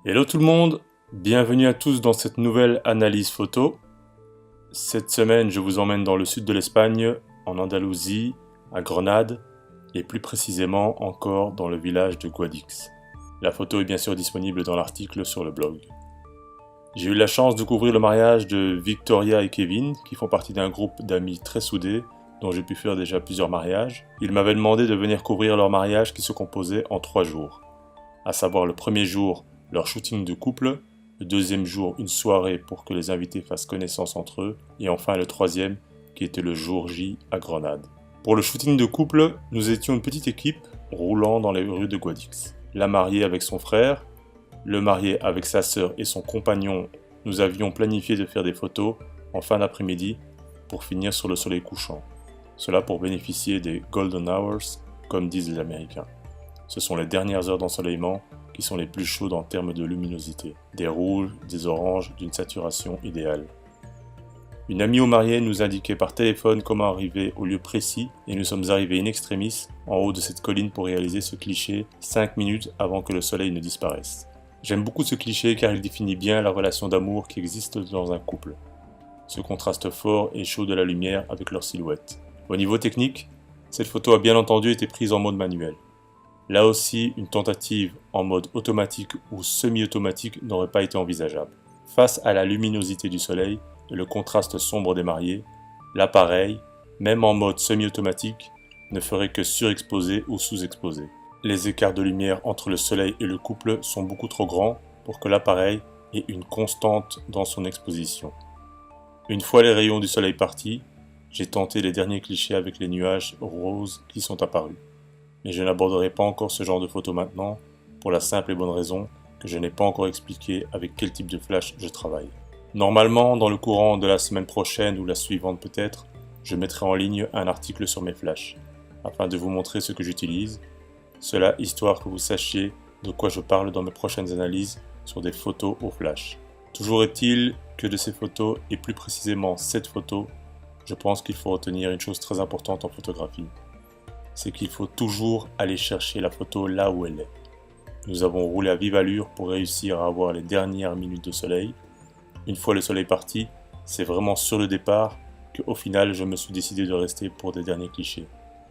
Hello tout le monde, bienvenue à tous dans cette nouvelle analyse photo. Cette semaine, je vous emmène dans le sud de l'Espagne, en Andalousie, à Grenade, et plus précisément encore dans le village de Guadix. La photo est bien sûr disponible dans l'article sur le blog. J'ai eu la chance de couvrir le mariage de Victoria et Kevin, qui font partie d'un groupe d'amis très soudés, dont j'ai pu faire déjà plusieurs mariages. Ils m'avaient demandé de venir couvrir leur mariage qui se composait en 3 jours. À savoir le premier jour, leur shooting de couple, le deuxième jour, une soirée pour que les invités fassent connaissance entre eux, et enfin le troisième, qui était le jour J à Grenade. Pour le shooting de couple, nous étions une petite équipe roulant dans les rues de Guadix. La mariée avec son frère, le marié avec sa sœur et son compagnon. Nous avions planifié de faire des photos en fin d'après-midi pour finir sur le soleil couchant. Cela pour bénéficier des Golden Hours, comme disent les Américains. Ce sont les dernières heures d'ensoleillement qui sont les plus chaudes en termes de luminosité. Des rouges, des oranges, d'une saturation idéale. Une amie au marié nous indiquait par téléphone comment arriver au lieu précis et nous sommes arrivés in extremis en haut de cette colline pour réaliser ce cliché 5 minutes avant que le soleil ne disparaisse. J'aime beaucoup ce cliché car il définit bien la relation d'amour qui existe dans un couple. Ce contraste fort et chaud de la lumière avec leur silhouette. Au niveau technique, cette photo a bien entendu été prise en mode manuel. Là aussi, une tentative en mode automatique ou semi-automatique n'aurait pas été envisageable. Face à la luminosité du soleil et le contraste sombre des mariés, l'appareil, même en mode semi-automatique, ne ferait que surexposer ou sous-exposer. Les écarts de lumière entre le soleil et le couple sont beaucoup trop grands pour que l'appareil ait une constante dans son exposition. Une fois les rayons du soleil partis, j'ai tenté les derniers clichés avec les nuages roses qui sont apparus. Mais je n'aborderai pas encore ce genre de photo maintenant, pour la simple et bonne raison que je n'ai pas encore expliqué avec quel type de flash je travaille. Normalement, dans le courant de la semaine prochaine ou la suivante peut-être, je mettrai en ligne un article sur mes flashs, afin de vous montrer ce que j'utilise, cela histoire que vous sachiez de quoi je parle dans mes prochaines analyses sur des photos au flash. Toujours est-il que de ces photos, et plus précisément cette photo, je pense qu'il faut retenir une chose très importante en photographie. C'est qu'il faut toujours aller chercher la photo là où elle est. Nous avons roulé à vive allure pour réussir à avoir les dernières minutes de soleil. Une fois le soleil parti, c'est vraiment sur le départ qu'au final je me suis décidé de rester pour des derniers clichés.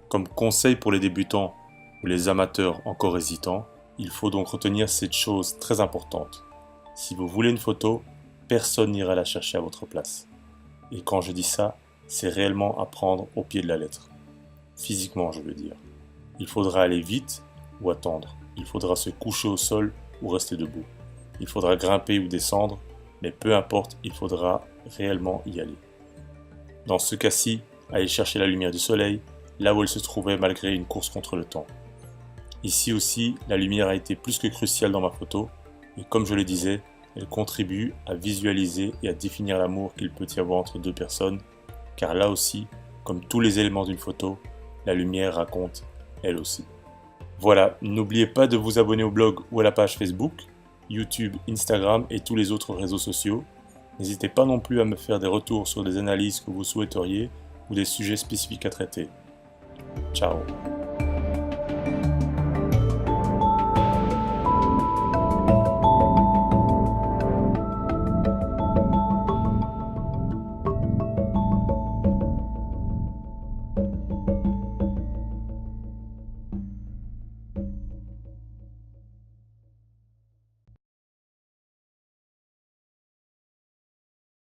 Comme conseil pour les débutants ou les amateurs encore hésitants, il faut donc retenir cette chose très importante. Si vous voulez une photo, personne n'ira la chercher à votre place. Et quand je dis ça, c'est réellement à prendre au pied de la lettre. Physiquement, je veux dire. Il faudra aller vite ou attendre. Il faudra se coucher au sol ou rester debout. Il faudra grimper ou descendre, mais peu importe, il faudra réellement y aller. Dans ce cas-ci, aller chercher la lumière du soleil, là où elle se trouvait malgré une course contre le temps. Ici aussi, la lumière a été plus que cruciale dans ma photo, et comme je le disais, elle contribue à visualiser et à définir l'amour qu'il peut y avoir entre deux personnes, car là aussi, comme tous les éléments d'une photo, la lumière raconte elle aussi. Voilà, n'oubliez pas de vous abonner au blog ou à la page Facebook, YouTube, Instagram et tous les autres réseaux sociaux. N'hésitez pas non plus à me faire des retours sur des analyses que vous souhaiteriez ou des sujets spécifiques à traiter. Ciao.